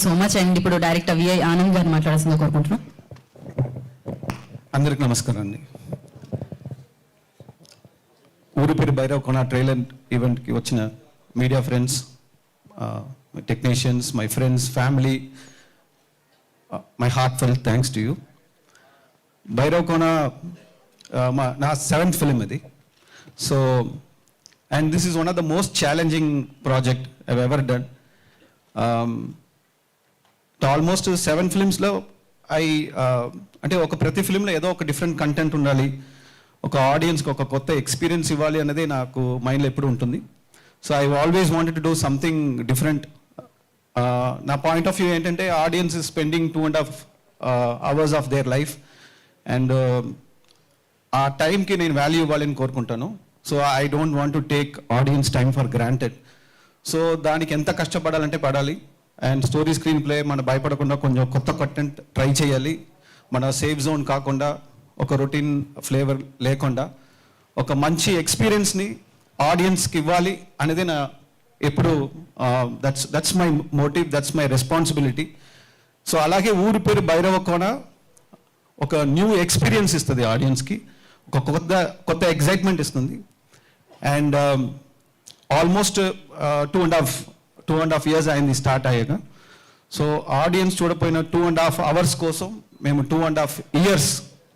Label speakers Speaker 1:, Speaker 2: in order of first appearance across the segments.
Speaker 1: So much. And ఇప్పుడు director VI Anand గారు మాట్లాడాల్సిందిగా కోరుకుంటున్నాం.
Speaker 2: అందరికి నమస్కారం అండి. ఊరిపేరు భైరవ్ కోన ట్రైలర్ ఈవెంట్కి వచ్చిన media friends, technicians, my friends, family, my heart felt thanks to you. Bhairav Kona నా 7th ఫిలిం ఇది. So and this is one of the most challenging project I've ever done. Almost 7 ఫిలిమ్స్లో అంటే ఒక ప్రతి ఫిలింలో ఏదో ఒక డిఫరెంట్ కంటెంట్ ఉండాలి, ఒక ఆడియన్స్కి ఒక కొత్త ఎక్స్పీరియన్స్ ఇవ్వాలి అనేది నాకు మైండ్లో ఎప్పుడు ఉంటుంది. So I always wanted to do something different. నా పాయింట్ ఆఫ్ వ్యూ ఏంటంటే audience is spending 2.5 hours of their life and ఆ టైంకి నేను వాల్యూ ఇవ్వాలని కోరుకుంటాను. So I don't want to take audience time for granted. So దానికి ఎంత కష్టపడాలంటే పడాలి. అండ్ స్టోరీ స్క్రీన్ ప్లే మన భయపడకుండా కొంచెం కొత్త కంటెంట్ ట్రై చేయాలి. మన సేఫ్ జోన్ కాకుండా, ఒక రొటీన్ ఫ్లేవర్ లేకుండా ఒక మంచి ఎక్స్పీరియన్స్ని ఆడియన్స్కి ఇవ్వాలి అనేది నా ఎప్పుడు that's my motive, that's my responsibility. So అలాగే ఊరి పేరు భైరవ కోన ఒక న్యూ ఎక్స్పీరియన్స్ ఇస్తుంది ఆడియన్స్కి, ఒక కొత్త ఎగ్జైట్మెంట్ ఇస్తుంది. అండ్ ఆల్మోస్ట్ 2.5 years అయింది స్టార్ట్ అయ్యాక. సో ఆడియన్స్ చూడపోయిన 2.5 hours కోసం మేము 2.5 years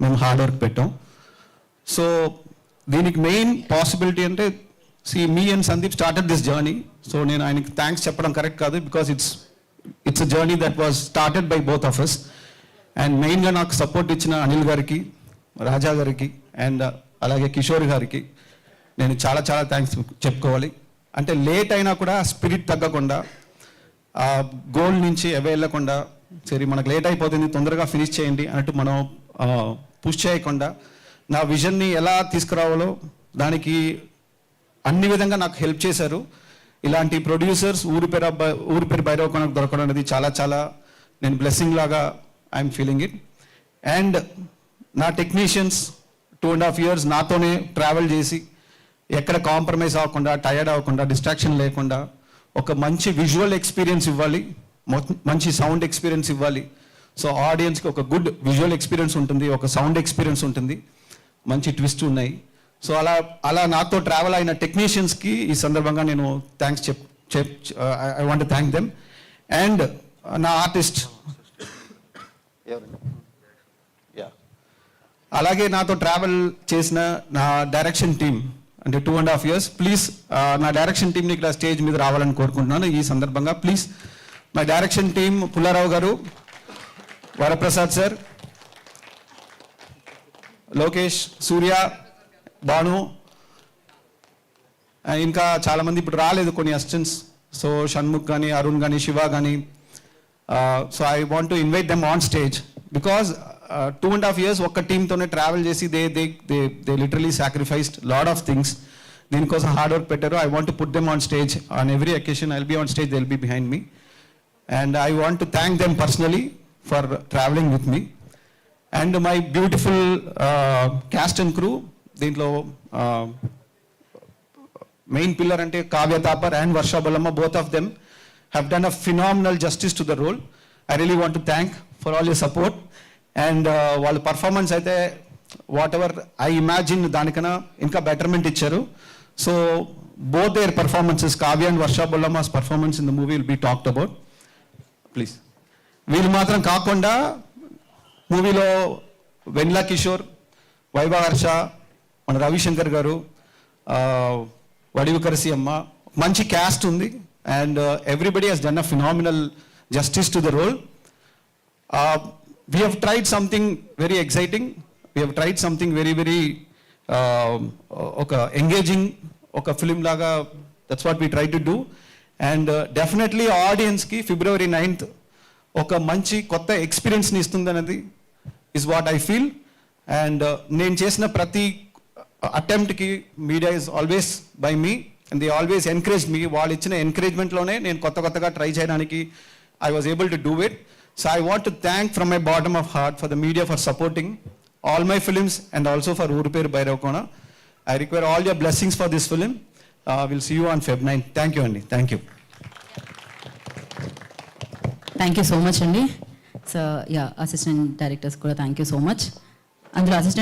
Speaker 2: మేము హార్డ్ వర్క్ పెట్టాం. సో దీనికి మెయిన్ పాసిబిలిటీ అంటే మీ and Sandeep started this journey. So నేను ఆయనకి థ్యాంక్స్ చెప్పడం కరెక్ట్ కాదు, because it's a journey that was started by both of us. And మెయిన్గా నాకు సపోర్ట్ ఇచ్చిన అనిల్ గారికి, రాజా గారికి అండ్ అలాగే కిషోర్ గారికి నేను చాలా చాలా థ్యాంక్స్ చెప్పుకోవాలి. అంటే లేట్ అయినా కూడా స్పిరిట్ తగ్గకుండా, ఆ గోల్ నుంచి అవే వెళ్ళకుండా, సరే మనకు లేట్ అయిపోతుంది తొందరగా ఫినిష్ చేయండి అన్నట్టు మనం పుష్ చేయకుండా నా విజన్ని ఎలా తీసుకురావాలో దానికి అన్ని విధంగా నాకు హెల్ప్ చేశారు. ఇలాంటి ప్రొడ్యూసర్స్ ఊరి పేరు భైరవ కోనకు దొరకడం అనేది చాలా చాలా నేను బ్లెస్సింగ్ లాగా ఐఎమ్ ఫీలింగ్ ఇట్. అండ్ నా టెక్నీషియన్స్ 2.5 years నాతోనే ట్రావెల్ చేసి ఎక్కడ కాంప్రమైజ్ అవ్వకుండా, టైర్డ్ అవ్వకుండా, డిస్ట్రాక్షన్ లేకుండా ఒక మంచి విజువల్ ఎక్స్పీరియన్స్ ఇవ్వాలి, మంచి సౌండ్ ఎక్స్పీరియన్స్ ఇవ్వాలి. సో ఆడియన్స్కి ఒక గుడ్ విజువల్ ఎక్స్పీరియన్స్ ఉంటుంది, ఒక సౌండ్ ఎక్స్పీరియన్స్ ఉంటుంది, మంచి ట్విస్ట్ ఉన్నాయి. సో అలా నాతో ట్రావెల్ అయిన టెక్నీషియన్స్కి ఈ సందర్భంగా నేను thanks I want thank them. And నా ఆర్టిస్ట్ అలాగే నాతో ట్రావెల్ చేసిన నా డైరెక్షన్ టీమ్, అంటే 2.5 years. ప్లీజ్ నా డైరెక్షన్ టీంని ఇక్కడ స్టేజ్ మీద రావాలని కోరుకుంటున్నాను ఈ సందర్భంగా. Please my direction team, Pullarao గారు, వరప్రసాద్ సార్, లోకేష్, సూర్య, భాను, ఇంకా చాలామంది ఇప్పుడు రాలేదు కొన్ని అసిస్టెంట్స్. సో షణ్ముఖ్ కానీ, అరుణ్ కానీ, శివ కానీ. So I want to invite them on stage because 2.5 years ఒక్క టీంతోనే ట్రావెల్ చేసి they literally sacrificed lot of things. దీనికోసం హార్డ్ వర్క్ పెట్టారు. I want to put them on stage on every occasion. I will be on stage, they will be behind me. And I want to thank them personally for travelling with me. And my beautiful cast and crew. దీంట్లో main pillar అంటే Kavya Thapar and Varsha Bollamma, both of them have done a phenomenal justice to the role. I really want to thank for all your support. And వాళ్ళ performance అయితే whatever I imagine దానికన్నా ఇంకా betterment ఇచ్చారు. So both their performances, Kavya and Varsha Bollamma's performance in the movie will be talked about. Please వీళ్ళు మాత్రం కాకుండా మూవీలో వెన్లా కిషోర్, వైభవ హర్ష, మన రవిశంకర్ గారు, వడివుకరసి అమ్మ, మంచి క్యాస్ట్ ఉంది. And everybody has done a phenomenal justice to the role. We have tried something very exciting. We have tried something very engaging, oka film laga. That's what we try to do. And definitely audience ki February 9th oka manchi kotta experience ni istundannadi is what I feel. And nenu chesina prati attempt ki media is always by me and they always encourage me. Vallu ichina encouragement lone nenu kotta try cheyadaniki I was able to do it. So I want to thank from my bottom of heart for the media for supporting all my films and also for Uri Peru Bhairav Kona. I require all your blessings for this film. We'll see you on Feb 9. Thank you, Andy. Thank you.
Speaker 1: Thank you so much అండి. So yeah, assistant directors కూడా thank you so much. అందులో assistant